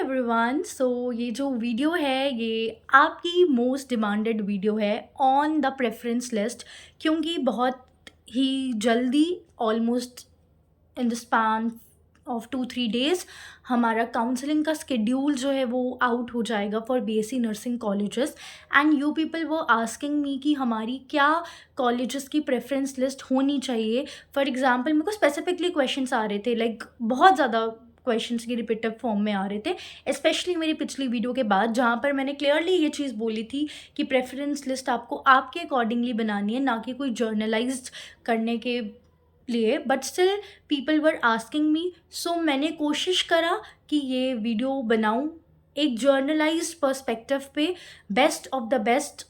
Everyone. ये जो video है ये आपकी मोस्ट डिमांडेड वीडियो है ऑन द प्रेफरेंस लिस्ट, क्योंकि बहुत ही जल्दी almost in the span of 2-3 days हमारा काउंसलिंग का स्केड्यूल जो है वो आउट हो जाएगा for BSc nursing colleges. And you people वो आस्किंग मी कि हमारी क्या कॉलेजेस की प्रेफरेंस लिस्ट होनी चाहिए। फॉर एग्जांपल मेरे को स्पेसिफिकली क्वेश्चंस आ रहे थे, लाइक बहुत ज़्यादा क्वेश्चंस की रिपीटेड फॉर्म में आ रहे थे, स्पेशली मेरी पिछली वीडियो के बाद जहाँ पर मैंने क्लियरली ये चीज़ बोली थी कि प्रेफरेंस लिस्ट आपको आपके अकॉर्डिंगली बनानी है, ना कि कोई जर्नलाइज्ड करने के लिए। But still people were asking me, so मैंने कोशिश करा कि ये वीडियो बनाऊं एक जर्नलाइज्ड पर्सपेक्टिव पे, best of the best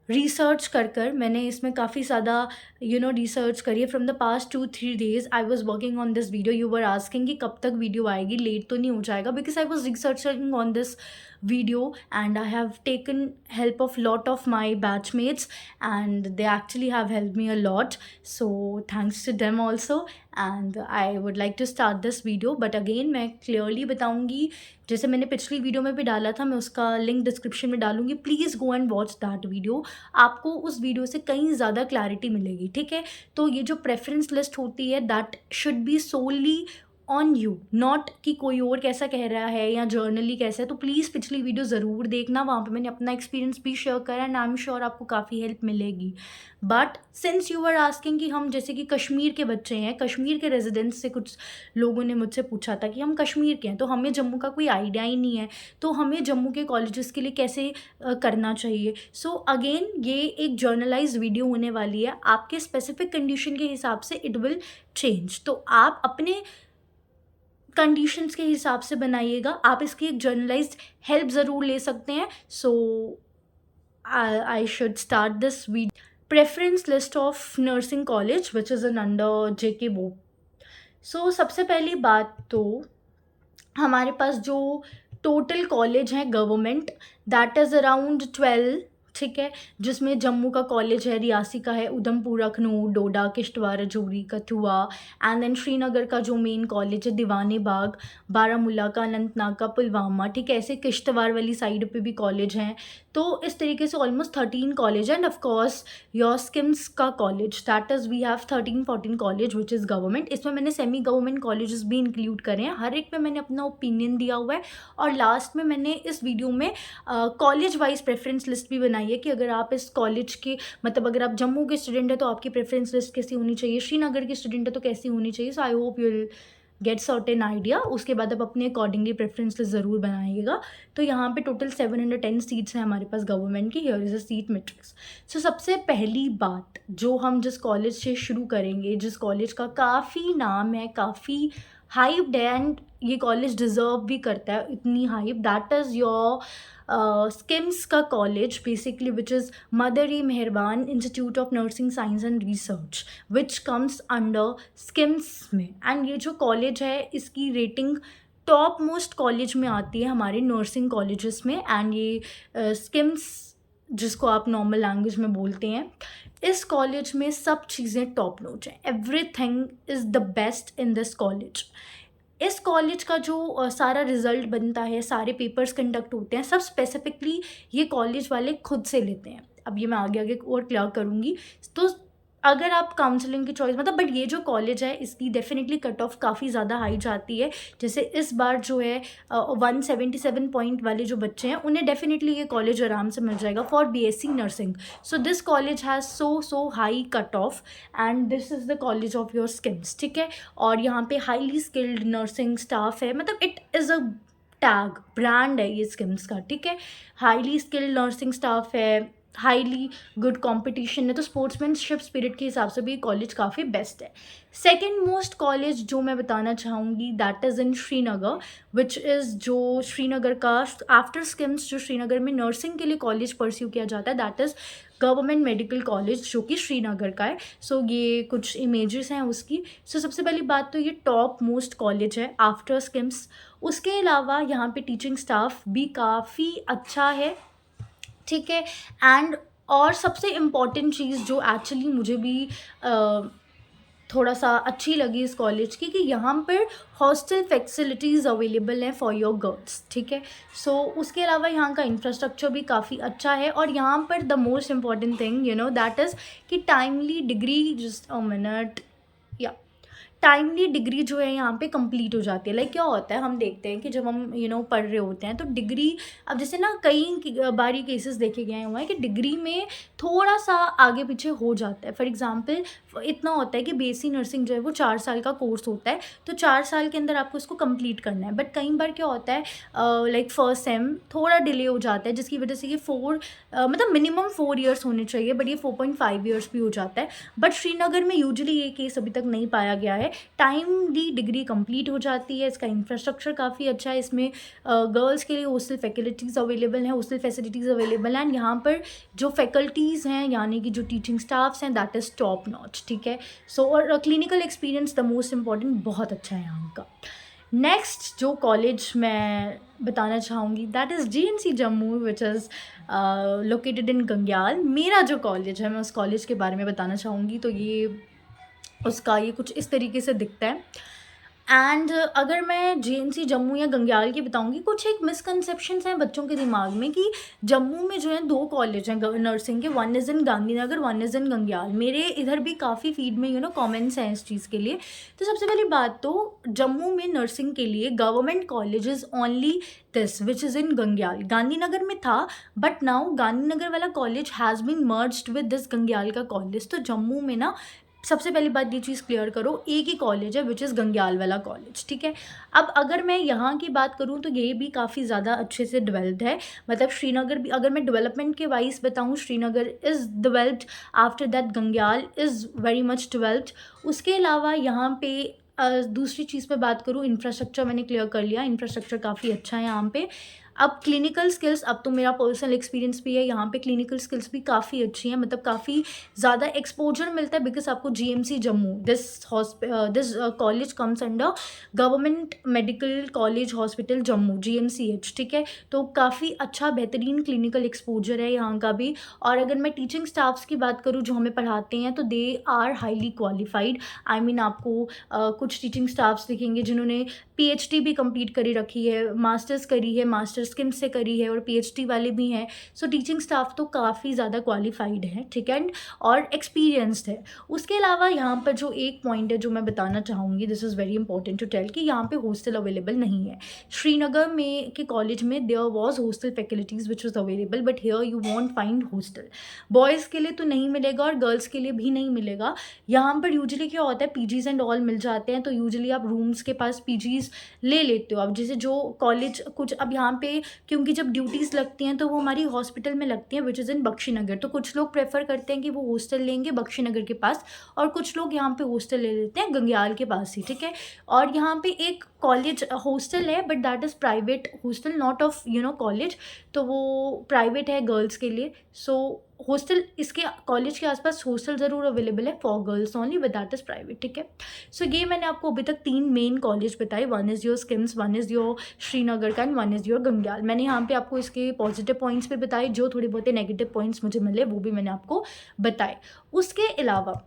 research कर मैंने इसमें काफ़ी ज़्यादा रिसर्च करी है। From the past 2-3 days I was working on this video. You were asking कि कब तक वीडियो आएगी, लेट तो नहीं हो जाएगा, because I was researching on this video and I have taken help of lot of my batchmates and they actually have helped me a lot, so thanks to them also. And I would like to start this video, but again मैं clearly बताऊंगी, जैसे मैंने पिछली video में भी डाला था, मैं उसका लिंक डिस्क्रिप्शन में डालूंगी। Please go and watch that video, आपको उस वीडियो से कहीं ज़्यादा क्लैरिटी मिलेगी, ठीक है। तो ये जो प्रेफरेंस लिस्ट होती है that should be solely on you, not कि कोई और कैसा कह रहा है या जर्नली कैसा है। तो प्लीज़ पिछली वीडियो ज़रूर देखना, वहाँ पे मैंने अपना एक्सपीरियंस भी शेयर करा एंड आई एम श्योर आपको काफ़ी हेल्प मिलेगी। But since you are asking कि हम जैसे कि कश्मीर के बच्चे हैं, कश्मीर के रेजिडेंट्स से कुछ लोगों ने मुझसे पूछा था कि हम कश्मीर के हैं तो हमें जम्मू का कोई आइडिया ही नहीं है, तो हमें जम्मू के कॉलेजेस के लिए कैसे करना चाहिए। सो अगेन ये एक जर्नलाइज वीडियो होने वाली है, आपके स्पेसिफिक कंडीशन के हिसाब से इट विल चेंज, तो आप अपने कंडीशंस के हिसाब से बनाइएगा। आप इसकी एक जर्नलाइज्ड हेल्प ज़रूर ले सकते हैं। So I should start this video. Preference list of nursing college which is an under JK वो। सबसे पहली बात तो हमारे पास जो टोटल कॉलेज हैं गवर्नमेंट, दैट इज़ अराउंड 12, ठीक है, जिसमें जम्मू का कॉलेज है, रियासी का है, उधमपुर, अखनूर, डोडा, किश्तवाड़, राजौरी, कठुआ, एंड देन श्रीनगर का जो मेन कॉलेज है दीवाने बाग, बारामूला का, अनंतनाग का, पुलवामा, ठीक है, ऐसे किश्तवाड़ वाली साइड पे भी कॉलेज हैं। तो इस तरीके से almost 13 college and of course your SKIMS का college, that is we have 13-14 college which is government. इसमें मैंने सेमी गवर्नमेंट कॉलेजेस भी इंक्लूड करे हैं, हर एक में मैंने अपना ओपिनियन दिया हुआ है। और लास्ट में मैंने इस वीडियो में कॉलेज वाइज प्रेफरेंस लिस्ट भी बनाई है कि अगर आप इस कॉलेज के मतलब अगर आप जम्मू के स्टूडेंट है तो आपकी प्रेफरेंस लिस्ट कैसी होनी चाहिए, श्रीनगर के स्टूडेंट है तो कैसी होनी चाहिए। So I hope you will get certain idea, उसके बाद आप अपने अकॉर्डिंगली प्रेफरेंस लिस्ट ज़रूर बनाइएगा। तो यहाँ पे टोटल 710 सीट्स हैं हमारे पास गवर्नमेंट की। Here is a seat matrix. सबसे पहली बात जो हम जिस कॉलेज से शुरू करेंगे, जिस कॉलेज का काफ़ी नाम है, काफ़ी हाइप्ड है एंड ये कॉलेज डिज़र्व भी करता है इतनी hype, that is your SKIMS का college basically, which is Mader e Meharban institute of nursing science and research, which comes under SKIMS में। एंड ये जो कॉलेज है इसकी रेटिंग टॉप मोस्ट कॉलेज में आती है हमारे नर्सिंग कॉलेजेस में। एंड ये स्किम्स जिसको आप नॉर्मल लैंग्वेज में बोलते हैं, इस कॉलेज में सब चीज़ें टॉप नॉच हैं, everything is the best in this college. इस कॉलेज का जो सारा रिजल्ट बनता है, सारे पेपर्स कंडक्ट होते हैं, सब स्पेसिफिकली ये कॉलेज वाले खुद से लेते हैं। अब ये मैं आगे आगे और क्लियर करूँगी। तो अगर आप काउंसलिंग की चॉइस मतलब, बट ये जो कॉलेज है इसकी डेफिनेटली कट ऑफ काफ़ी ज़्यादा हाई जाती है। जैसे इस बार जो है 177 पॉइंट वाले जो बच्चे हैं उन्हें डेफिनेटली ये कॉलेज आराम से मिल जाएगा for BSc nursing. So this college has so high cut off and this is the college of your schemes, ठीक है। और यहाँ पे हाईली स्किल्ड नर्सिंग स्टाफ है, मतलब it is a tag brand है ये स्किम्स का, ठीक है। हाईली स्किल्ड नर्सिंग स्टाफ है, हाईली गुड कंपटीशन है, तो स्पोर्ट्समैनशिप स्पिरिट के हिसाब से भी कॉलेज काफ़ी बेस्ट है। सेकेंड मोस्ट कॉलेज जो मैं बताना चाहूँगी that is in Srinagar, which is जो श्रीनगर का आफ्टर स्किम्स जो श्रीनगर में नर्सिंग के लिए कॉलेज परस्यू किया जाता है, that is government medical college जो कि श्रीनगर का है। ये कुछ इमेजेस हैं उसकी। सबसे पहली बात तो ये टॉप मोस्ट कॉलेज है आफ्टर स्किम्स। उसके अलावा यहाँ पे टीचिंग स्टाफ भी काफ़ी अच्छा है, ठीक है। एंड और सबसे इम्पॉर्टेंट चीज़ जो एक्चुअली मुझे भी थोड़ा सा अच्छी लगी इस कॉलेज की कि यहाँ पर हॉस्टल फैसिलिटीज़ अवेलेबल हैं फॉर योर गर्ल्स, ठीक है। सो उसके अलावा यहाँ का इंफ्रास्ट्रक्चर भी काफ़ी अच्छा है, और यहाँ पर the most important thing that is कि timely degree, just a minute, या टाइमली डिग्री जो है यहाँ पे कंप्लीट हो जाती है। लाइक क्या होता है, हम देखते हैं कि जब हम पढ़ रहे होते हैं तो डिग्री, अब जैसे ना कई बारी केसेस देखे गए हुए हैं कि डिग्री में थोड़ा सा आगे पीछे हो जाता है। फॉर एग्जांपल इतना होता है कि बीएससी नर्सिंग जो है वो 4 साल का कोर्स होता है, तो 4 साल के अंदर आपको इसको कंप्लीट करना है। बट कई बार क्या होता है, लाइक फर्स्ट सेम थोड़ा डिले हो जाता है, जिसकी वजह से ये मतलब मिनिमम 4 ईयर्स होने चाहिए, बट ये 4.5 ईयर्स भी हो जाता है। बट श्रीनगर में यूजुअली ये केस अभी तक नहीं पाया गया है, टाइमली डिग्री कंप्लीट हो जाती है। इसका इंफ्रास्ट्रक्चर काफ़ी अच्छा है, इसमें गर्ल्स के लिए हॉस्टल फैसिलिटीज़ अवेलेबल हैं, एंड यहाँ पर जो फैकल्टीज़ हैं यानी कि जो टीचिंग स्टाफ्स हैं दैट इज़ टॉप नॉच, ठीक है। सो और clinical experience the most important, बहुत अच्छा है यहाँ का। नेक्स्ट जो कॉलेज मैं बताना चाहूँगी that is GNC Jammu, which is located in Gangyal. मेरा जो कॉलेज है, मैं उस कॉलेज के बारे में बताना चाहूँगी, तो ये कुछ इस तरीके से दिखता है। एंड अगर मैं जीएनसी जम्मू या गंग्याल की बताऊंगी, कुछ एक मिसकंसेप्शंस हैं बच्चों के दिमाग में कि जम्मू में जो है 2 कॉलेज हैं नर्सिंग के, one is in Gandhinagar, one is in Gangyal. मेरे इधर भी काफ़ी फीड में कमेंट्स हैं इस चीज़ के लिए। तो सबसे पहली बात तो जम्मू में नर्सिंग के लिए government college is only this which is in Gangyal. Gandhinagar में था, बट नाउ गांधीनगर वाला college has been merged with this Gangyal का कॉलेज। तो जम्मू में ना सबसे पहली बात ये चीज़ क्लियर करो, एक ही कॉलेज है विच इज़ गंग्याल वाला कॉलेज, ठीक है। अब अगर मैं यहाँ की बात करूँ तो ये भी काफ़ी ज़्यादा अच्छे से डेवलप्ड है। मतलब श्रीनगर भी, अगर मैं डेवलपमेंट के वाइज बताऊँ, Srinagar is developed, after that Gangyal is very much developed. उसके अलावा यहाँ पे दूसरी चीज़ पे बात करूँ, इंफ्रास्ट्रक्चर मैंने क्लियर कर लिया, इंफ्रास्ट्रक्चर काफ़ी अच्छा है यहाँ पे। अब क्लिनिकल स्किल्स, अब तो मेरा पर्सनल एक्सपीरियंस भी है, यहाँ पे क्लिनिकल स्किल्स भी काफ़ी अच्छी हैं, मतलब काफ़ी ज़्यादा एक्सपोजर मिलता है, बिकॉज आपको GMC Jammu, this college comes under government medical college hospital Jammu, GMCH, ठीक है। तो काफ़ी अच्छा बेहतरीन क्लिनिकल एक्सपोजर है यहाँ का भी। और अगर मैं टीचिंग स्टाफ्स की बात करूँ जो हमें पढ़ाते हैं, तो they are highly qualified. I mean आपको कुछ टीचिंग स्टाफ्स दिखेंगे जिन्होंने पीएचडी भी कंप्लीट करी रखी है, मास्टर्स करी है, मास्टर्स किम से करी है, और पीएचडी वाले भी हैं। सो टीचिंग स्टाफ तो काफ़ी ज़्यादा क्वालिफाइड है, ठीक है, और एक्सपीरियंस्ड है। उसके अलावा यहाँ पर जो एक पॉइंट है जो मैं बताना चाहूँगी, this is very important to tell, कि यहाँ पे हॉस्टल अवेलेबल नहीं है। श्रीनगर में के कॉलेज में there was hostel facilities which was available, but here you won't find hostel. Boys के लिए तो नहीं मिलेगा और गर्ल्स के लिए भी नहीं मिलेगा। यहाँ पर यूजुअली क्या होता है, पीजीज़ एंड ऑल मिल जाते हैं, तो यूजुअली आप रूम्स के पास पीजीज़ ले लेते हो। अब जैसे जो कॉलेज कुछ, अब यहाँ पे क्योंकि जब ड्यूटीज़ लगती हैं तो वो हमारी हॉस्पिटल में लगती हैं विच इज़ इन बख्शीनगर, तो कुछ लोग प्रेफर करते हैं कि वो हॉस्टल लेंगे बख्शीनगर के पास, और कुछ लोग यहाँ पे हॉस्टल ले लेते हैं गंग्याल के पास ही, ठीक है। और यहाँ पे एक कॉलेज हॉस्टल है, but that is private hostel, not of college, तो वो प्राइवेट है गर्ल्स के लिए। सो हॉस्टल, इसके कॉलेज के आसपास हॉस्टल ज़रूर अवेलेबल है for girls only, but that is private, ठीक है। सो ये मैंने आपको अभी तक 3 मेन कॉलेज बताए, one is your SKIMS, one is your Srinagar का, and one is your Gangyal. मैंने यहाँ पे आपको इसके पॉजिटिव पॉइंट्स भी बताए, जो थोड़े बहुत नेगेटिव पॉइंट्स मुझे मिले वो भी मैंने आपको बताए। उसके अलावा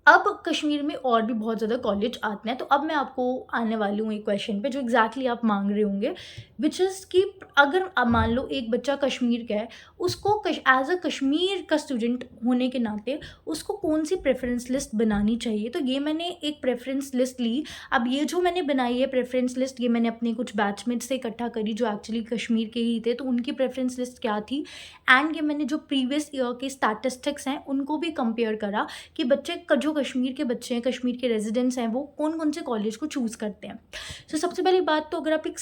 अब कश्मीर में और भी बहुत ज़्यादा कॉलेज आते हैं, तो अब मैं आपको आने वाली हूँ एक क्वेश्चन पे जो एग्जैक्टली आप मांग रहे होंगे, विच इज़ कि अगर अब मान लो एक बच्चा कश्मीर का है, उसको एज अ कश्मीर का स्टूडेंट होने के नाते उसको कौन सी प्रेफरेंस लिस्ट बनानी चाहिए। तो ये मैंने एक प्रेफरेंस लिस्ट ली। अब ये जो मैंने बनाई है प्रेफरेंस लिस्ट, ये मैंने अपने कुछ बैचमेट से इकट्ठा करी जो एक्चुअली कश्मीर के ही थे, तो उनकी प्रेफरेंस लिस्ट क्या थी, एंड ये मैंने जो प्रीवियस ईयर के स्टैटिस्टिक्स हैं उनको भी कंपेयर करा कि बच्चे जो कश्मीर के बच्चे हैं, कश्मीर के रेजिडेंट्स हैं, वो कौन कौन से कॉलेज को चूज़ करते हैं। तो सबसे पहली बात तो अगर आप एक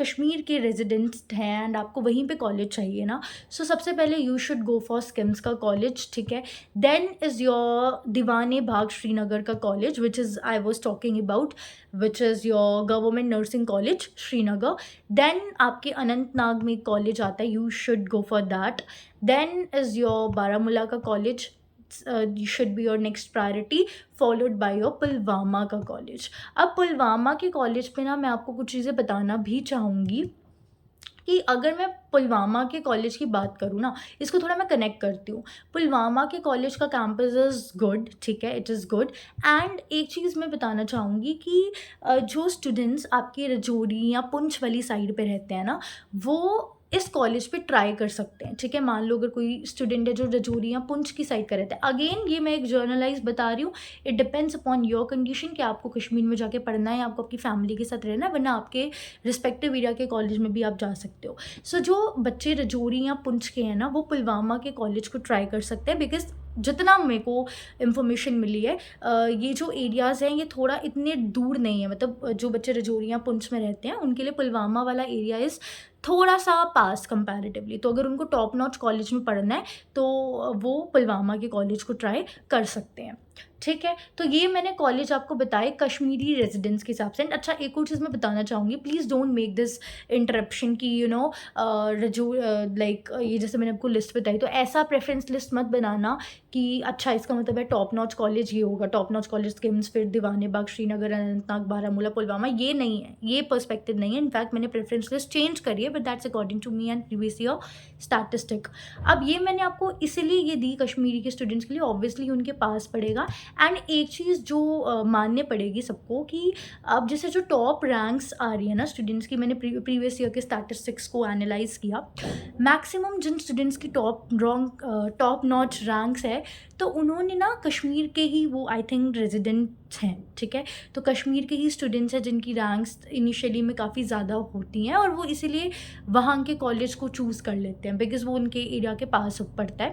कश्मीर के रेजिडेंट्स हैं एंड आपको वहीं पे कॉलेज चाहिए ना, सो सबसे पहले you should go for SKIMS का कॉलेज, ठीक है। Then is your Diwane Bagh Srinagar का college which is I was talking about, which is your government nursing college Srinagar. Then आपके अनंतनाग में कॉलेज आता है, you should go for that. Then is your Baramulla का college, should be your next priority, followed by your Pulwama का college. अब पुलवामा के college पे ना मैं आपको कुछ चीज़ें बताना भी चाहूँगी कि अगर मैं पुलवामा के कॉलेज की बात करूँ ना, इसको थोड़ा मैं कनेक्ट करती हूँ। पुलवामा के कॉलेज का कैंपस इज़ गुड, ठीक है, इट इज़ गुड। एंड एक चीज़ मैं बताना चाहूँगी कि जो स्टूडेंट्स आपके रजौरी या पुंछ वाली साइड पे रहते हैं ना, वो इस कॉलेज पे ट्राई कर सकते हैं, ठीक है। मान लो अगर कोई स्टूडेंट है जो रजौरी या पुंछ की साइड का रहता है, अगेन ये मैं एक जर्नलाइज़ बता रही हूँ, it depends upon your condition कि आपको कश्मीर में जाके पढ़ना है या आपको आपकी फैमिली के साथ रहना है, वरना आपके रिस्पेक्टिव एरिया के कॉलेज में भी आप जा सकते हो। सो जो बच्चे रजौरी या पुंछ के हैं ना, वो पुलवामा के कॉलेज को ट्राई कर सकते हैं, बिकॉज़ जितना मेरे को इन्फॉर्मेशन मिली है, ये जो एरियाज़ हैं ये थोड़ा इतने दूर नहीं है, मतलब जो बच्चे रजौरी या पुंछ में रहते हैं उनके लिए पुलवामा वाला एरिया इज़ थोड़ा सा पास कंपैरेटिवली। तो अगर उनको टॉप नॉच कॉलेज में पढ़ना है तो वो पुलवामा के कॉलेज को ट्राई कर सकते हैं, ठीक है। तो ये मैंने कॉलेज आपको बताए कश्मीरी रेजिडेंट्स के हिसाब से। एंड अच्छा, एक और चीज़ मैं बताना चाहूँगी, please don't make this interruption कि रजू लाइक ये जैसे मैंने आपको लिस्ट बताई, तो ऐसा प्रेफरेंस लिस्ट मत बनाना कि अच्छा इसका मतलब है टॉप नॉच कॉलेज ये होगा, टॉप नॉच कॉलेज स्किम्स, फिर दीवाने बाग, श्रीनगर, अनंतनाग, बारामूला, पुलवामा। ये नहीं है, ये पर्सपेक्टिव नहीं है। इनफैक्ट मैंने प्रेफरेंस लिस्ट चेंज करी है, but that's according to me and previous year statistic. अब ये मैंने आपको इसीलिए ये दी कश्मीरी के स्टूडेंट्स के लिए, ऑब्वियसली उनके पास पड़ेगा। एंड एक चीज़ जो मानने पड़ेगी सबको कि अब जैसे जो टॉप रैंक्स आ रही है ना स्टूडेंट्स की, मैंने प्रीवियस ईयर के स्टैटिस्टिक्स को एनालाइज किया, मैक्सिमम जिन स्टूडेंट्स की टॉप नॉच रैंक्स है, तो उन्होंने ना कश्मीर के ही वो आई थिंक रेजिडेंट्स हैं, ठीक है। तो कश्मीर के ही स्टूडेंट्स हैं जिनकी रैंक्स इनिशियली में काफ़ी ज़्यादा होती हैं, और वो इसीलिए वहाँ के कॉलेज को चूज़ कर लेते हैं, बिकॉज़ वो उनके एरिया के पास पड़ता है।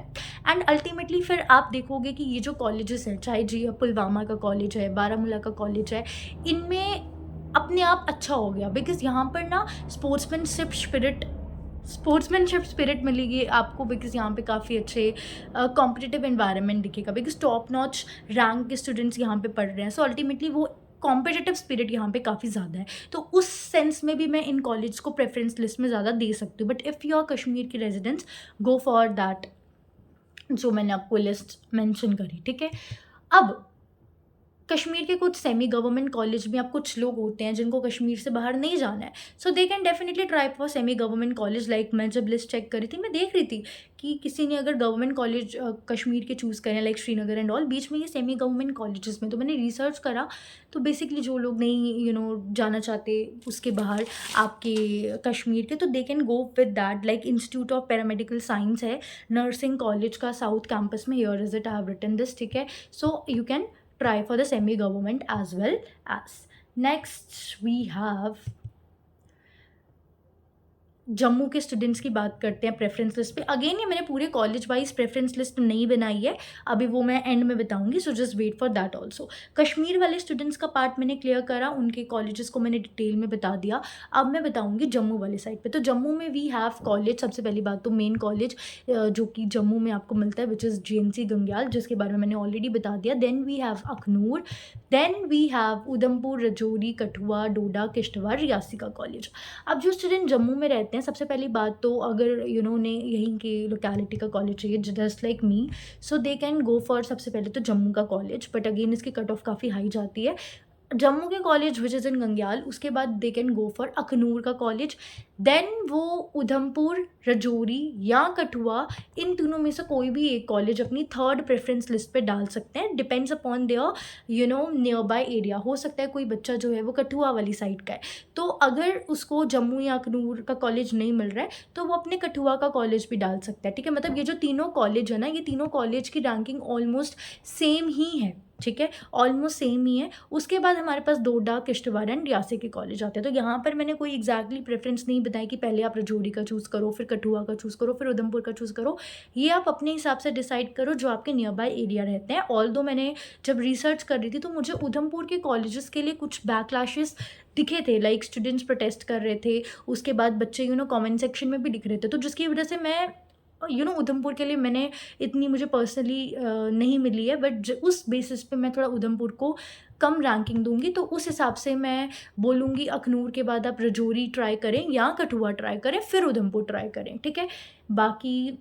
एंड अल्टीमेटली फिर आप देखोगे कि ये जो कॉलेजेस हैं, चाहे जी पुलवामा का कॉलेज है, बारामूला का कॉलेज है, इनमें अपने आप अच्छा हो गया, बिकॉज़ यहाँ पर ना स्पोर्ट्समैनशिप स्पिरिट मिलेगी आपको, बिकॉज़ यहाँ पे काफ़ी अच्छे कॉम्पिटिटिव एनवायरनमेंट दिखेगा, बिकॉज़ टॉप नॉच रैंक के स्टूडेंट्स यहाँ पे पढ़ रहे हैं। सो अल्टीमेटली वो कॉम्पिटिटिव स्पिरिट यहाँ पे काफ़ी ज़्यादा है, तो उस सेंस में भी मैं इन कॉलेज को प्रेफरेंस लिस्ट में ज़्यादा दे सकती हूँ। But if you are Kashmir की रेजिडेंट्स, गो फॉर दैट जो मैंने आपको लिस्ट मेंशन करी, ठीक है। अब कश्मीर के कुछ सेमी गवर्नमेंट कॉलेज में अब कुछ लोग होते हैं जिनको कश्मीर से बाहर नहीं जाना है, so they can definitely try for semi government college. Like मैं जब लिस्ट चेक करी थी, मैं देख रही थी कि किसी ने अगर गवर्नमेंट कॉलेज कश्मीर के चूज़ करें, लाइक श्रीनगर एंड ऑल, बीच में ये सेमी गवर्नमेंट कॉलेजेस में, तो मैंने रिसर्च करा, तो बेसिकली जो लोग नहीं जाना चाहते उसके बाहर आपके कश्मीर के, तो they can go with that. Like institute of paramedical science है, नर्सिंग कॉलेज का साउथ कैंपस में, here is it, I have written this, ठीक है। So you can try for the semi-government as well as. Next we have Jammu के students की बात करते हैं प्रेफरेंस लिस्ट पे। अगेन ये मैंने पूरे कॉलेज वाइज प्रेफरेंस लिस्ट नहीं बनाई है, अभी वो मैं एंड में बताऊंगी, so just wait for that also. Kashmir वाले स्टूडेंट्स का पार्ट मैंने क्लियर करा, उनके कॉलेजेस को मैंने डिटेल में बता दिया। अब मैं बताऊंगी जम्मू वाले साइड पे। तो जम्मू में वी हैव कॉलेज, सबसे पहली बात तो मेन कॉलेज जो कि जम्मू में आपको मिलता है, विच इज़ JNC गंग्याल, जिसके बारे में मैंने ऑलरेडी बता दिया। Then we have Akhnoor, then we have Udhampur, Rajouri, Kathua, Doda, Kishtwar, Reasi का कॉलेज। अब जो स्टूडेंट जम्मू में रहते हैं, सबसे पहली बात तो अगर ने यहीं के लोकेलिटी का कॉलेज चाहिए just like me, so they can go for सबसे पहले तो जम्मू का कॉलेज, बट अगेन इसकी कट ऑफ काफ़ी हाई जाती है। जम्मू के college which is in Gangyal, उसके बाद दे कैन गो फॉर अखनूर का कॉलेज, देन वो उधमपुर, रजौरी या कठुआ, इन तीनों में से कोई भी एक कॉलेज अपनी थर्ड प्रेफरेंस लिस्ट पे डाल सकते हैं, depends upon their near by area. हो सकता है कोई बच्चा जो है वो कठुआ वाली साइड का है, तो अगर उसको जम्मू या अखनूर का कॉलेज नहीं मिल रहा है तो वो अपने कठुआ का कॉलेज भी डाल सकता है, ठीक है। मतलब ये जो तीनों कॉलेज है ना, ये तीनों कॉलेज की रैंकिंग ऑलमोस्ट सेम ही है, ठीक है, ऑलमोस्ट सेम ही है। उसके बाद हमारे पास डोडा, किश्तवाड़ एंड रियासी के कॉलेज आते हैं। तो यहाँ पर मैंने कोई एग्जैक्टली प्रेफरेंस नहीं बताई कि पहले आप रजौरी का चूज़ करो, फिर कठुआ का चूज़ करो, फिर उधमपुर का चूज़ करो। ये आप अपने हिसाब से डिसाइड करो जो आपके नियर बाय एरिया रहते हैं। ऑल्दो मैंने जब रिसर्च कर रही थी तो मुझे उधमपुर के कॉलेजेस के लिए कुछ बैकलैशेस दिखे थे, लाइक स्टूडेंट्स प्रोटेस्ट कर रहे थे, उसके बाद बच्चे कमेंट सेक्शन में भी दिख रहे थे, तो जिसकी वजह से मैं उधमपुर के लिए मैंने इतनी मुझे पर्सनली नहीं मिली है, बट उस बेसिस पे मैं थोड़ा उधमपुर को कम रैंकिंग दूंगी, तो उस हिसाब से मैं बोलूँगी अखनूर के बाद आप रजौरी ट्राई करें या कठुआ ट्राई करें, फिर उधमपुर ट्राई करें, ठीक है। बाकी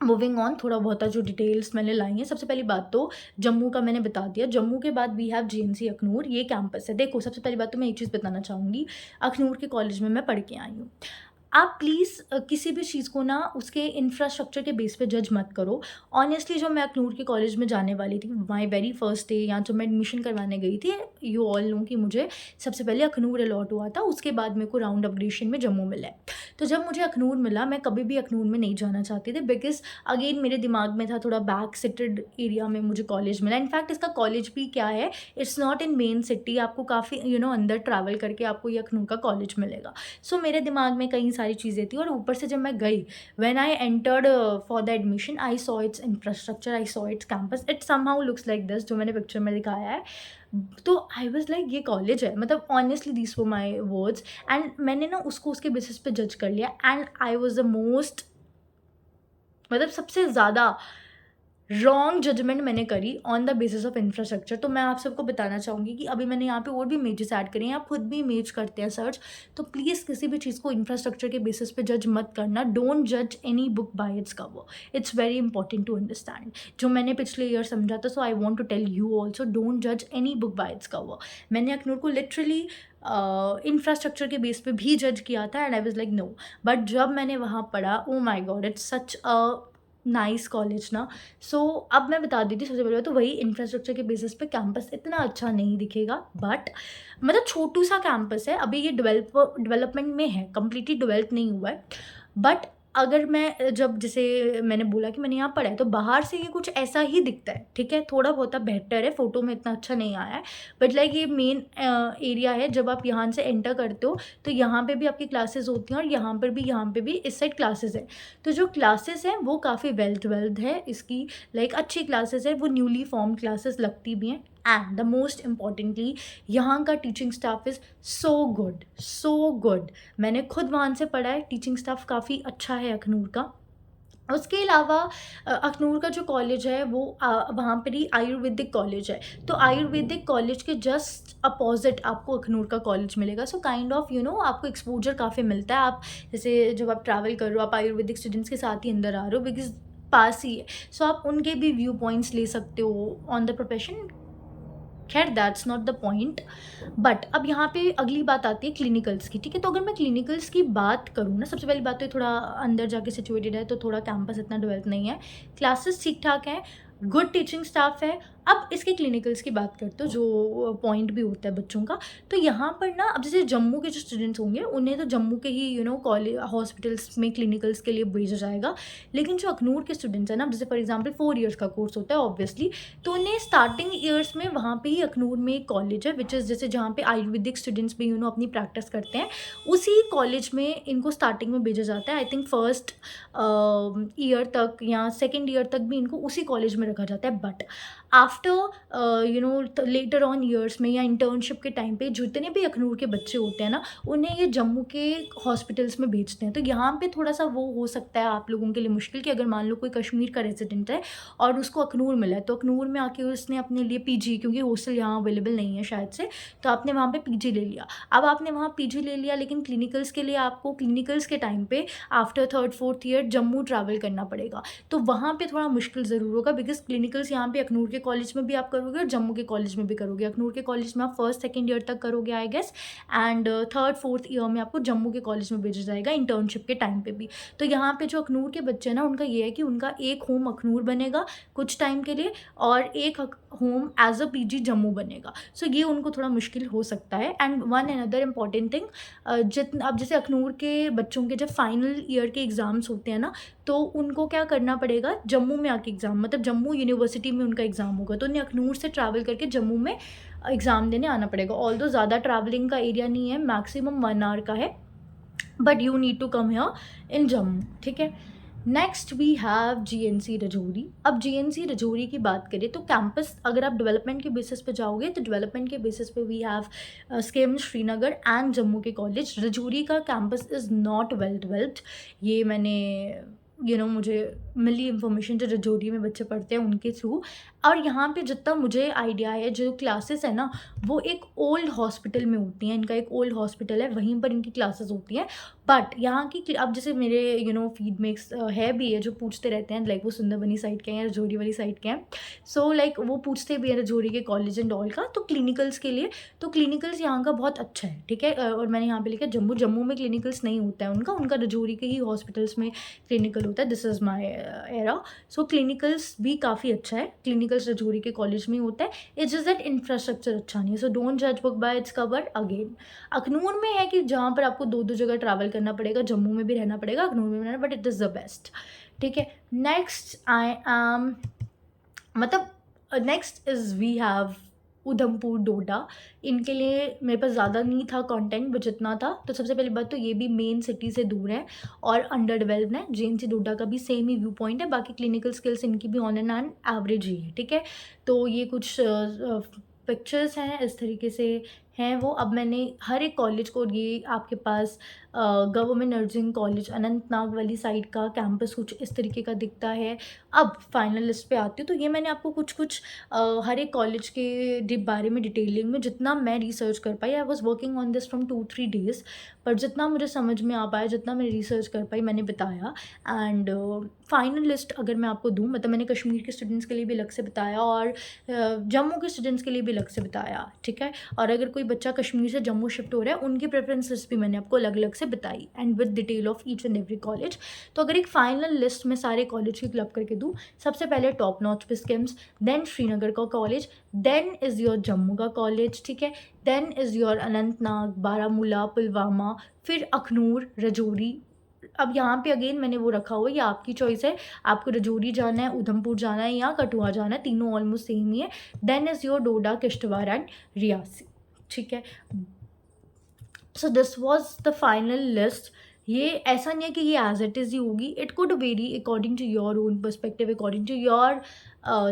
मूविंग ऑन, थोड़ा बहुत जो डिटेल्स मैंने लाई हैं। सबसे पहली बात तो जम्मू का मैंने बता दिया। जम्मू के बाद वी हैव JNC अखनूर, ये कैंपस है। देखो सबसे पहली बात तो मैं एक चीज़ बताना चाहूँगी, अखनूर के कॉलेज में मैं पढ़ के आई हूँ। आप प्लीज़ किसी भी चीज़ को ना उसके इंफ्रास्ट्रक्चर के बेस पे जज मत करो। ऑनेस्टली जब मैं अखनूर के कॉलेज में जाने वाली थी, माय वेरी फर्स्ट डे, या जब मैं एडमिशन करवाने गई थी, यू ऑल नो कि मुझे सबसे पहले अखनूर अलॉट हुआ था, उसके बाद मेरे को राउंड अपग्रेडेशन में जम्मू मिला है। तो जब मुझे अखनूर मिला, मैं कभी भी अखनूर में नहीं जाना चाहती थी, बिकॉज़ अगेन मेरे दिमाग में था थोड़ा बैक सिटेड एरिया में मुझे कॉलेज मिला। इनफैक्ट इसका कॉलेज भी क्या है, it's not in main city, आपको काफ़ी अंदर ट्रैवल करके आपको ये अखनूर का कॉलेज मिलेगा। सो मेरे दिमाग में कई सारी चीज़ें थी, और ऊपर से जब मैं गई, when I entered for the admission, I saw its infrastructure, I saw its campus, it somehow looks like this, जो मैंने पिक्चर में दिखाया है। तो आई वाज लाइक ये कॉलेज है, मतलब honestly these were my words, and मैंने ना उसको उसके बेसिस पे जज कर लिया, and I was the most, मतलब सबसे ज़्यादा रॉन्ग जजमेंट मैंने करी on the basis of infrastructure. तो मैं आप सबको बताना चाहूँगी कि अभी मैंने यहाँ पे और भी इमेजेस ऐड करी हैं, आप खुद भी इमेज करते हैं सर्च, तो प्लीज़ किसी भी चीज़ को इंफ्रास्ट्रक्चर के बेसिस पे जज मत करना। डोंट जज any book by its cover, it's very important to understand. जो मैंने पिछले ईयर समझा था, so I want to tell you also, don't जज any book by its cover. मैंने अखनूर को लिटरली इंफ्रास्ट्रक्चर के बेस पे भी जज किया था, and I was like no, but जब मैंने वहाँ पढ़ा, oh my god, it's such a nice college ना। सो अब मैं बता देती हूँ, सबसे पहले तो वही इंफ्रास्ट्रक्चर के बेसिस पे कैंपस इतना अच्छा नहीं दिखेगा, बट मतलब छोटू सा कैंपस है, अभी ये डेवलपमेंट में है, कम्प्लीटली डेवलप नहीं हुआ है। बट अगर मैं जब, जैसे मैंने बोला कि मैंने यहाँ पढ़ा है, तो बाहर से ये कुछ ऐसा ही दिखता है, ठीक है, थोड़ा बहुत बेहतर है, फ़ोटो में इतना अच्छा नहीं आया है, बट लाइक ये मेन एरिया है। जब आप यहाँ से एंटर करते हो, तो यहाँ पे भी आपकी क्लासेस होती हैं, और यहाँ पे भी इस साइड क्लासेस है। तो जो क्लासेस हैं वो काफ़ी वेल ट्वेल्थ है इसकी, लाइक अच्छी क्लासेस है, वो न्यूली फॉर्म क्लासेस लगती भी हैं, एंड द मोस्ट इम्पॉर्टेंटली यहाँ का teaching staff is so good, so good. मैंने खुद वहाँ से पढ़ा है, टीचिंग स्टाफ काफ़ी अच्छा है अखनूर का। उसके अलावा अखनूर का जो कॉलेज है वो वहाँ पर ही आयुर्वेदिक कॉलेज है, तो आयुर्वेदिक कॉलेज के जस्ट अपोजिट आपको अखनूर का कॉलेज मिलेगा। सो काइंड ऑफ आपको एक्सपोजर काफ़ी मिलता है। आप जैसे जब आप ट्रैवल कर रहे हो, आप आयुर्वेदिक स्टूडेंट्स के साथ ही अंदर आ रहे हो, बिकॉज पास ही है, सो आप उनके भी व्यू पॉइंट्स ले सकते हो ऑन द प्रोफेशन। खैर that's not the point, but अब यहाँ पे अगली बात आती है क्लिनिकल्स की, ठीक है। तो अगर मैं क्लिनिकल्स की बात करूँ ना, सबसे पहली बात तो ये थोड़ा अंदर जाके सिचुएटेड है, तो थोड़ा कैंपस इतना डेवलप नहीं है, क्लासेस ठीक ठाक हैं, गुड टीचिंग स्टाफ है। अब इसके क्लिनिकल्स की बात करते हो, जो पॉइंट भी होता है बच्चों का, तो यहाँ पर ना, अब जैसे जम्मू के जो स्टूडेंट्स होंगे उन्हें तो जम्मू के ही कॉलेज हॉस्पिटल्स में क्लिनिकल्स के लिए भेजा जाएगा, लेकिन जो अखनूर के स्टूडेंट्स हैं ना, जैसे फॉर एग्जांपल 4 इयर्स का कोर्स होता है ऑब्वियसली, तो उन्हें स्टार्टिंग ईयर्स में वहाँ पे ही अखनूर में एक कॉलेज है, विच इज़ जैसे जहाँ पे आयुर्वेदिक स्टूडेंट्स भी अपनी प्रैक्टिस करते हैं, उसी कॉलेज में इनको स्टार्टिंग में भेजा जाता है। आई थिंक फर्स्ट ईयर तक या सेकेंड ईयर तक भी इनको उसी कॉलेज में रखा जाता है, but after later on years में या इंटर्नशिप के टाइम पे जितने भी अखनूर के बच्चे होते हैं ना, उन्हें ये जम्मू के हॉस्पिटल्स में भेजते हैं। तो यहाँ पे थोड़ा सा वो हो सकता है आप लोगों के लिए मुश्किल, कि अगर मान लो कोई कश्मीर का रेजिडेंट है और उसको अखनूर मिला है, तो अखनूर में आके उसने अपने लिए पीजी, क्योंकि हॉस्टल यहाँ अवेलेबल नहीं है शायद से, तो आपने वहाँ पे पीजी ले लिया। अब आपने वहाँ पीजी ले लिया, लेकिन क्लिनिकल्स के लिए आपको क्लिनिकल्स के टाइम पे after third fourth year Jammu travel करना पड़ेगा, तो वहाँ पे थोड़ा मुश्किल ज़रूर होगा, बिकॉज क्लिनिकल्स यहाँ पे अखनूर के कॉलेज में भी आप करोगे और जम्मू के कॉलेज में भी करोगे। अखनूर के कॉलेज में आप फर्स्ट सेकेंड ईयर तक करोगे I guess, and third fourth year में आपको जम्मू के कॉलेज में भेजा जाएगा इंटर्नशिप के टाइम पे भी। तो यहाँ पे जो अखनूर के बच्चे हैं ना, उनका ये है कि उनका एक होम अखनूर बनेगा कुछ टाइम के लिए, और एक home as a PG Jammu बनेगा। सो ये उनको थोड़ा मुश्किल हो सकता है। And one another important thing, अब जैसे अखनूर के बच्चों के जब फाइनल ईयर के एग्ज़ाम्स होते हैं ना, तो उनको क्या करना पड़ेगा, जम्मू में आके एग्ज़ाम, मतलब जम्मू यूनिवर्सिटी में उनका एग्ज़ाम होगा, तो उन्हें अखनूर से ट्रैवल करके जम्मू में एग्ज़ाम देने आना पड़ेगा। ऑल्दो ज़्यादा ट्रैवलिंग का एरिया नहीं है, मैक्सिमम 1 आवर का है, but you need to come here in Jammu, ठीक है। Next we have GNC Rajouri. अब जीएनसी रजौरी की बात करें तो कैंपस, अगर आप डेवलपमेंट के बेसिस पे जाओगे, तो डेवलपमेंट के बेसिस पे we have SKIMS Srinagar and Jammu के कॉलेज। रजौरी का campus is not well developed, ये मैंने मुझे मिली इन्फॉर्मेशन, जो रजौरी में बच्चे पढ़ते हैं उनके थ्रू। और यहाँ पे जितना मुझे आइडिया है, जो क्लासेस है ना वो एक ओल्ड हॉस्पिटल में होती हैं। इनका एक ओल्ड हॉस्पिटल है, वहीं पर इनकी क्लासेस होती हैं। बट यहाँ की अब जैसे मेरे फीड में है भी है जो पूछते रहते हैं, लाइक वो सुंदरबनी साइड के हैं या रजौरी वाली साइड के हैं। सो लाइक वो पूछते भी हैं रजौरी के कॉलेज एंड ऑल का, तो क्लिनिकल्स के लिए। तो क्लिनिकल्स यहाँ का बहुत अच्छा है, ठीक है। और मैंने यहाँ पे लिखा जम्मू में क्लिनिकल्स नहीं होता है उनका रजौरी के ही हॉस्पिटल्स में क्लिनिकल होता है। This is my era. So clinicals भी काफ़ी अच्छा है, क्लिनिकल्स रजौरी के कॉलेज में होता है। इट्स जस्ट दैट इंफ्रास्ट्रक्चर अच्छा नहीं है। सो डोंट जज book by its cover. Again Akhnoor में है कि जहाँ पर आपको दो जगह ट्रैवल करना पड़ेगा, जम्मू में भी रहना पड़ेगा, अखनूर में भी रहना, but it is the best, ठीक है। नेक्स्ट आई एम मतलब next is we have Udhampur, Doda. इनके लिए मेरे पास ज़्यादा नहीं था कंटेंट, बट जितना था। तो सबसे पहली बात तो ये भी मेन सिटी से दूर है और अंडर डेवलप्ड है। जेएनसी डोडा का भी सेम ही व्यू पॉइंट है। बाकी क्लिनिकल स्किल्स इनकी भी ऑन एंड एवरेज ही है, ठीक है। तो ये कुछ पिक्चर्स हैं, इस तरीके से हैं वो। अब मैंने हर एक कॉलेज को, ये आपके पास गवर्नमेंट नर्सिंग कॉलेज अनंतनाग वाली साइड का कैंपस कुछ इस तरीके का दिखता है। अब फाइनल लिस्ट पे आती हूँ, तो ये मैंने आपको कुछ हर एक कॉलेज के बारे में डिटेलिंग में जितना मैं रिसर्च कर पाई, I was working on this from 2-3 days, पर जितना मुझे समझ में आ पाया, जितना मैं रिसर्च कर पाई, मैंने बताया। एंड फाइनल लिस्ट अगर मैं आपको दूँ, मतलब मैंने कश्मीर के स्टूडेंट्स के लिए भी अलग से बताया और जम्मू के स्टूडेंट्स के लिए भी अलग से बताया, ठीक है। और अगर कोई बच्चा कश्मीर से जम्मू शिफ्ट हो रहा है, उनकी प्रेफरेंस लिस्ट भी मैंने आपको अलग अलग से बताई, and with detail of each and every college. तो अगर एक फाइनल लिस्ट में सारे कॉलेज की क्लब करके दूँ, सबसे पहले टॉप नॉच पे स्किम्स, देन श्रीनगर का college, then is your Jammu का कॉलेज, ठीक है, then is your Anantnag, Baramulla, Pulwama, फिर अखनूर, रजौरी। अब यहाँ पे अगेन मैंने वो रखा हुआ है, ये आपकी चॉइस है, आपको रजौरी जाना है, उधमपुर जाना है या कठुआ जाना है, तीनों ऑलमोस्ट सेम ही है। Then is your Doda, Kishtwar and Reasi, ठीक है। So this was the final list. ये ऐसा नहीं है कि ये एज इट इज़ ही होगी, it could vary according to your own perspective, according to your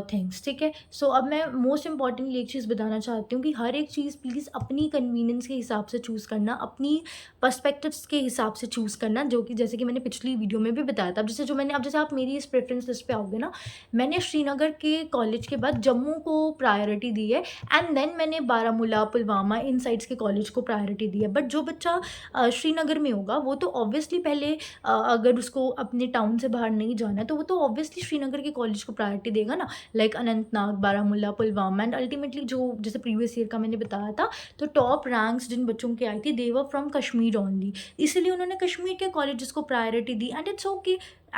things, ठीक है। सो अब मैं मोस्ट इंपॉर्टेंटली एक चीज़ बताना चाहती हूँ कि हर एक चीज़ प्लीज़ अपनी कन्वीनियंस के हिसाब से चूज़ करना, अपनी पर्सपेक्टिव्स के हिसाब से चूज़ करना, जो कि जैसे कि मैंने पिछली वीडियो में भी बताया था। अब जैसे आप मेरी इस प्रेफरेंस लिस्ट पे आओगे ना, मैंने श्रीनगर के कॉलेज के बाद जम्मू को प्रायोरिटी दी है, एंड देन मैंने बारामूला, पुलवामा, इन साइड्स के कॉलेज को प्रायोरिटी दी है। बट जो बच्चा श्रीनगर में होगा, वो तो ऑब्वियसली पहले अगर उसको अपने टाउन से बाहर नहीं जाना है, तो वो तो ऑब्वियसली श्रीनगर के कॉलेज को प्रायोरिटी देगा ना, like Anantnag, Baramulla, Pulwama. And ultimately जो जैसे प्रीवियस ईयर का मैंने बताया था, तो टॉप रैंक्स जिन बच्चों की आई थी, दे वर फ्रॉम कश्मीर ओनली, इसीलिए उन्होंने कश्मीर के कॉलेजेस को priority the. And it's okay,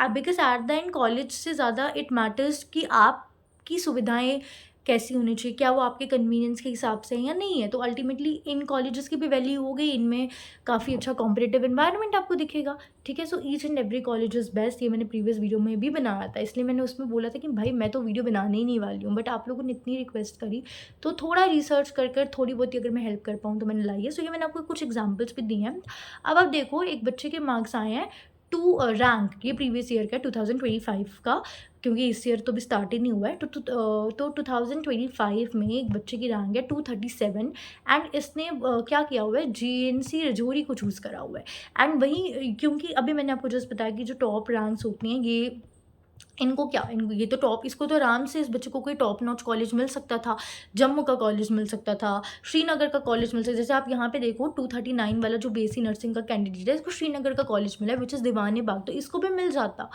because at the and college से ज़्यादा इट मैटर्स कि आपकी सुविधाएं कैसी होनी चाहिए, क्या वो आपके कन्वीनियंस के हिसाब से है या नहीं है। तो अल्टीमेटली इन कॉलेजेस की भी वैल्यू हो गई, इनमें काफ़ी अच्छा कॉम्पिटिटिव एनवायरनमेंट आपको दिखेगा, ठीक है। So each and every college is best, ये मैंने प्रीवियस वीडियो में भी बनाया था, इसलिए मैंने उसमें बोला था कि भाई मैं तो वीडियो बनाने ही नहीं वाली हूँ, बट आप लोगों ने इतनी रिक्वेस्ट करी, तो थोड़ा रिसर्च कर थोड़ी बहुत अगर मैं हेल्प कर पाऊँ तो मैंने लाई है। सो ये मैंने आपको कुछ एग्जाम्पल्स भी दिए हैं। अब आप देखो, एक बच्चे के मार्क्स आए हैं टू रैंक, ये प्रीवियस ईयर का 2025 का, क्योंकि इस ईयर तो भी स्टार्ट ही नहीं हुआ है। तो 2025 में एक बच्चे की रैंक है 237, एंड इसने क्या किया हुआ है, जेएनसी रजौरी को चूज़ करा हुआ है। एंड वही, क्योंकि अभी मैंने आपको जस्ट बताया कि जो टॉप रैंक्स होती हैं, ये ये तो टॉप, इसको तो आराम से इस बच्चे को कोई टॉप नॉच कॉलेज मिल सकता था, जम्मू का कॉलेज मिल सकता था, श्रीनगर का कॉलेज मिल सकता। जैसे आप यहाँ पे देखो 239 वाला जो बीएससी नर्सिंग का कैंडिडेट है, इसको श्रीनगर का कॉलेज मिला है, विच इज़ दीवाने बाग, तो इसको भी मिल जाता,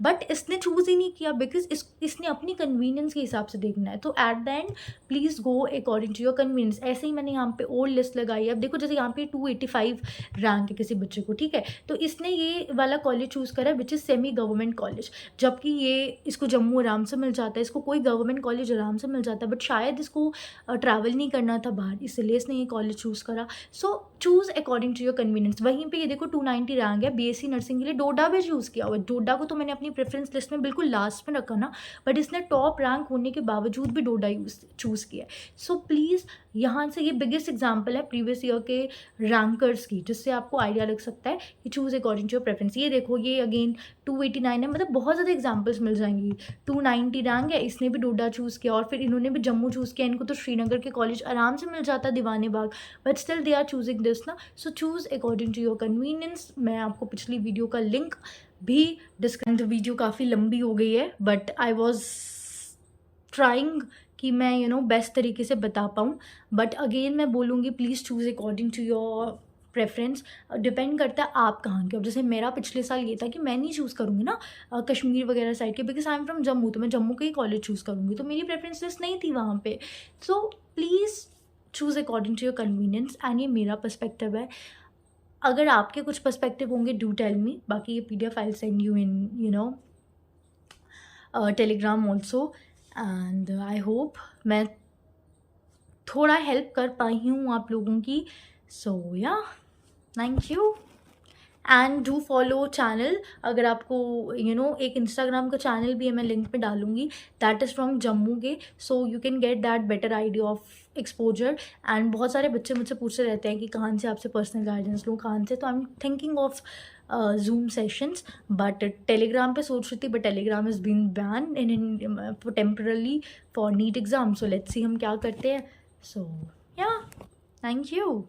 बट इसने चूज़ ही नहीं किया, बिकॉज इसने अपनी कन्वीनियंस के हिसाब से देखना है। तो at the end please go according to your convenience. ऐसे ही मैंने यहाँ पे ओल्ड लिस्ट लगाई है। अब देखो, जैसे यहाँ पे 285 रैंक है किसी बच्चे को, ठीक है, तो इसने ये वाला कॉलेज चूज़ करा है, which is semi government college, जबकि ये इसको जम्मू आराम से मिल जाता है, इसको कोई गवर्नमेंट कॉलेज आराम से मिल जाता है, बट शायद इसको ट्रैवल नहीं करना था बाहर, इसलिए इसने ये कॉलेज चूज़ करा। So choose according to your convenience. वहीं पे ये देखो 290 रैंक है, बीएससी नर्सिंग के लिए डोडा भी चूज़ किया हुआ है। डोडा को तो मैंने अपनी प्रेफरेंस लिस्ट में बिल्कुल लास्ट में रखा ना, बट इसने टॉप रैंक होने के बावजूद भी डोडा चूज़ किया है। सो प्लीज़, यहाँ से ये बिगेस्ट एग्जाम्पल है प्रीवियस ईयर के रैंकर्स की, जिससे आपको आइडिया लग सकता है कि choose according to your preference. ये देखो, ये अगेन 289 है, मतलब बहुत ज़्यादा एग्जाम्पल्स मिल जाएंगी। 290 रैंक है, इसने भी डोडा चूज़ किया, और फिर इन्होंने भी जम्मू चूज़ किया। इनको तो श्रीनगर के कॉलेज आराम से मिल जाता है, Diwane Bagh, but still they are choosing this ना। So choose according to your convenience. मैं आपको पिछली वीडियो का लिंक भी डिस्कस। वीडियो काफ़ी लंबी हो गई है बट आई वॉज ट्राइंग कि मैं बेस्ट तरीके से बता पाऊँ। बट अगेन मैं बोलूँगी please choose according to your preference. Depend करता है आप कहाँ के हो। जैसे मेरा पिछले साल ये था कि मैं नहीं चूज़ करूँगी ना कश्मीर वगैरह साइड के, because I am from Jammu, तो मैं जम्मू के ही कॉलेज चूज़ करूँगी, तो मेरी प्रेफरेंस लिस्ट नहीं थी वहाँ पे। So please choose according to your convenience. And ये मेरा पर्सपेक्टिव है। अगर आपके कुछ पर्सपेक्टिव होंगे डू टेल मी। बाकी ये PDF I send you in Telegram also. And I hope मैं थोड़ा हेल्प कर पाई हूँ आप लोगों की। सो या thank you and do follow channel. अगर आपको एक इंस्टाग्राम का चैनल भी है, मैं लिंक पे डालूंगी, दैट इज़ फ्रॉम जम्मू के। So you can get that better idea of exposure. And बहुत सारे बच्चे मुझसे पूछते रहते हैं कि कहाँ से आपसे पर्सनल गाइडेंस लूँ, कहाँ से, तो I am thinking of Zoom sessions. But Telegram पे सोच रही थी, but Telegram is been ban in temporarily for NEET exam. So let's see हम क्या करते हैं। सो या थैंक यू।